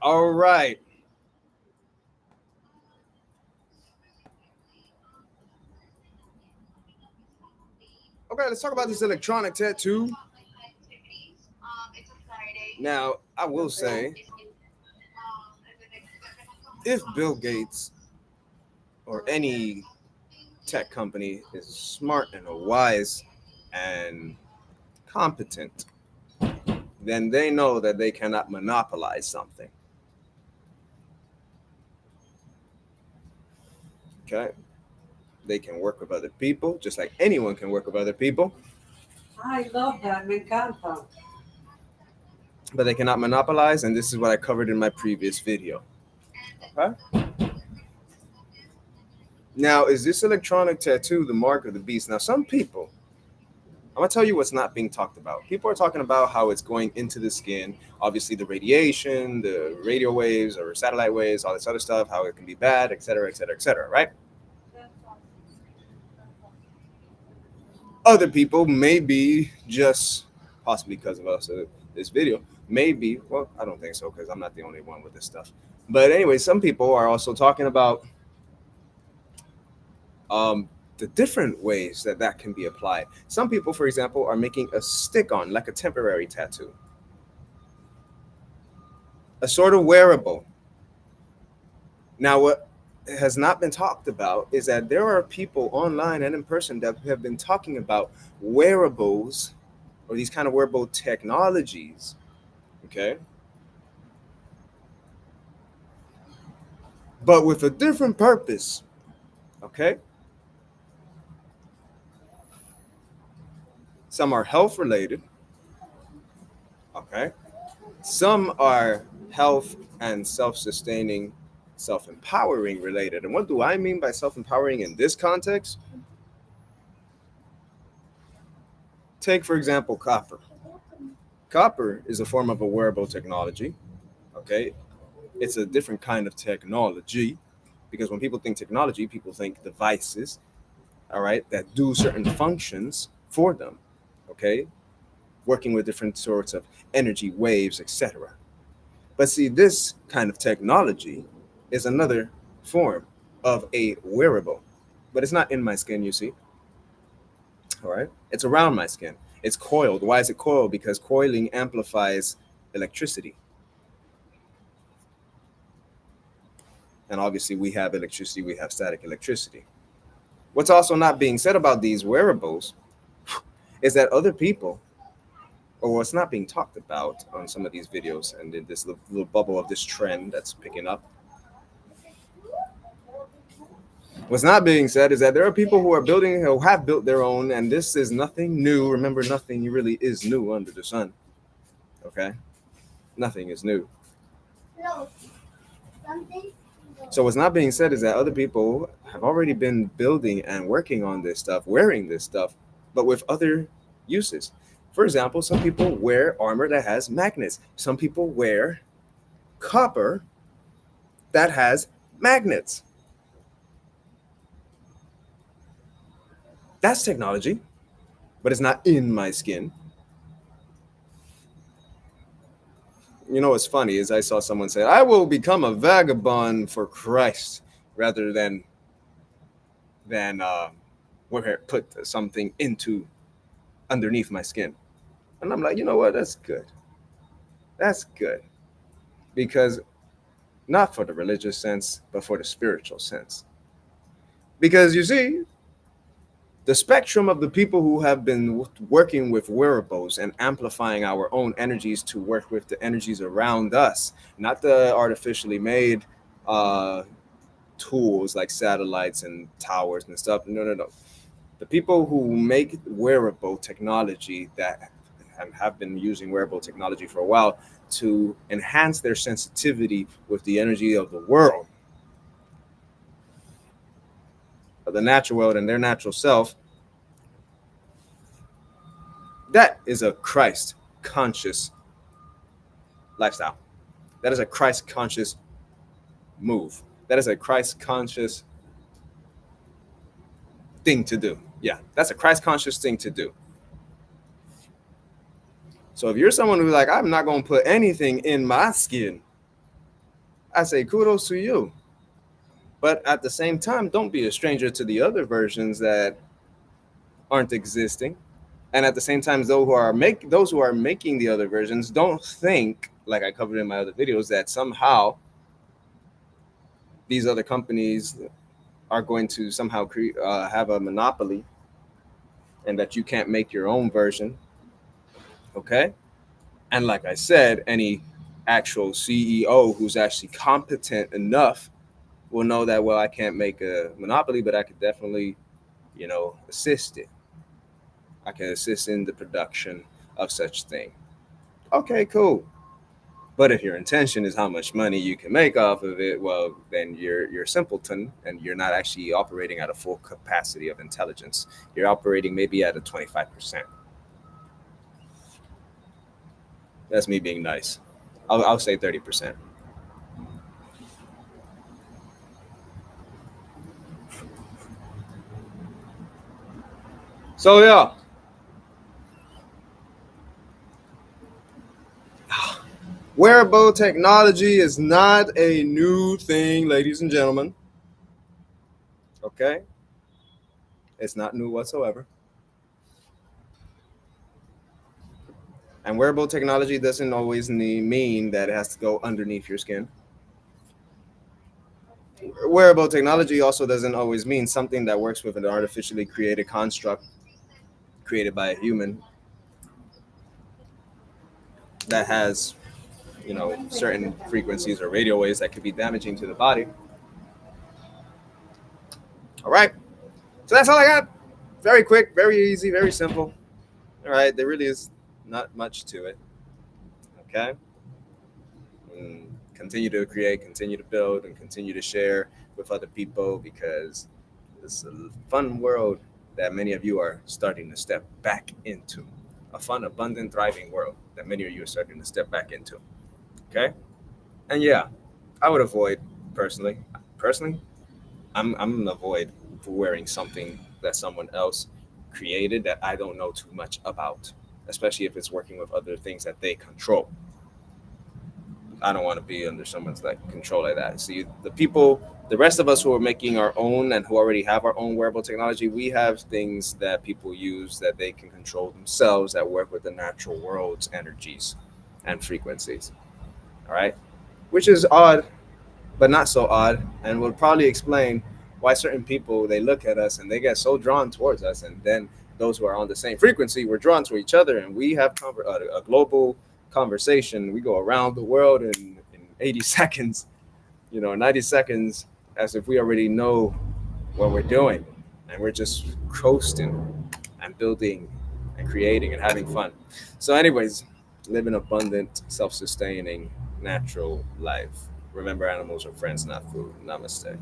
All right. Okay, let's talk about this electronic tattoo. Now, I will say, if Bill Gates or any tech company is smart and wise and competent, then they know that they cannot monopolize something. Okay? They can work with other people, just like anyone can work with other people, I love that, me encanta. but they cannot monopolize. And this is what I covered in my previous video. Okay? Now, is this electronic tattoo the mark of the beast? Now, some people, I'm gonna tell you what's not being talked about. People are talking about how it's going into the skin, obviously the radiation, the radio waves or satellite waves, all this other stuff, how it can be bad, etc., etc., etc., right? Other people, maybe just possibly because of us, this video, maybe, well, I don't think so because I'm not the only one with this stuff. But anyway, some people are also talking about um, the different ways that that can be applied. Some people, for example, are making a stick on, like a temporary tattoo, a sort of wearable. Now, what has not been talked about is that there are people online and in person that have been talking about wearables or these kind of wearable technologies, okay, but with a different purpose, okay? Some are health related, okay? Some are health and self sustaining, self empowering related. And what do I mean by self empowering in this context? Take, for example, copper. Copper is a form of a wearable technology, okay? It's a different kind of technology because when people think technology, people think devices, all right, that do certain functions for them, okay? Working with different sorts of energy waves, etc. But see, this kind of technology is another form of a wearable, but it's not in my skin, you see. All right. It's around my skin. It's coiled. Why is it coiled? Because coiling amplifies electricity. And obviously, we have electricity, we have static electricity. What's also not being said about these wearables is that other people, or what's not being talked about on some of these videos and in this little bubble of this trend that's picking up, what's not being said is that there are people who are building, who have built their own, and this is nothing new. Remember, nothing really is new under the sun. Okay? Nothing is new. So what's not being said is that other people have already been building and working on this stuff, wearing this stuff, but with other uses. For example, some people wear armor that has magnets. Some people wear copper that has magnets. That's technology, but it's not in my skin. You know what's funny is I saw someone say, "I will become a vagabond for Christ," rather than put something into underneath my skin. And I'm like, you know what? That's good. That's good because not for the religious sense, but for the spiritual sense. Because you see, the spectrum of the people who have been working with wearables and amplifying our own energies to work with the energies around us, not the artificially made uh, tools like satellites and towers and stuff. No, no, no. The people who make wearable technology that have been using wearable technology for a while to enhance their sensitivity with the energy of the world, of the natural world and their natural self, that is a Christ conscious lifestyle. That is a Christ conscious move. That is a Christ conscious thing to do. Yeah, that's a Christ conscious thing to do. So if you're someone who's like, I'm not going to put anything in my skin, I say kudos to you. But at the same time, don't be a stranger to the other versions that aren't existing. And at the same time, those who are making the other versions don't think, like I covered in my other videos, that somehow these other companies are going to somehow have a monopoly and that you can't make your own version. Okay. And like I said, any actual CEO who's actually competent enough will know that, well, I can't make a monopoly, but I could definitely, assist it. I can assist in the production of such thing. Okay, cool. But if your intention is how much money you can make off of it, well, then you're a simpleton and you're not actually operating at a full capacity of intelligence. You're operating maybe at a 25%. That's me being nice. I'll say 30%. So yeah, wearable technology is not a new thing, ladies and gentlemen. Okay, it's not new whatsoever. And wearable technology doesn't always mean that it has to go underneath your skin. Wearable technology also doesn't always mean something that works with an artificially created construct created by a human that has, certain frequencies or radio waves that could be damaging to the body. All right. So that's all I got. Very quick, very easy, very simple. All right. There really is not much to it. Okay. Continue to create, continue to build, and continue to share with other people because it's a fun world that many of you are starting to step back into. A fun, abundant, thriving world that many of you are starting to step back into. Okay? And yeah, I would avoid personally. Personally, I'm gonna avoid wearing something that someone else created that I don't know too much about, especially if it's working with other things that they control. I don't want to be under someone's like control like that. See, the rest of us who are making our own and who already have our own wearable technology, we have things that people use that they can control themselves that work with the natural world's energies and frequencies. All right, which is odd, but not so odd, and will probably explain why certain people they look at us and they get so drawn towards us, and then those who are on the same frequency, we're drawn to each other, and we have a global conversation. We go around the world in 80 seconds, 90 seconds, as if we already know what we're doing, and we're just coasting and building and creating and having fun. So, anyways, live an abundant, self-sustaining, natural life. Remember, animals are friends, not food. Namaste.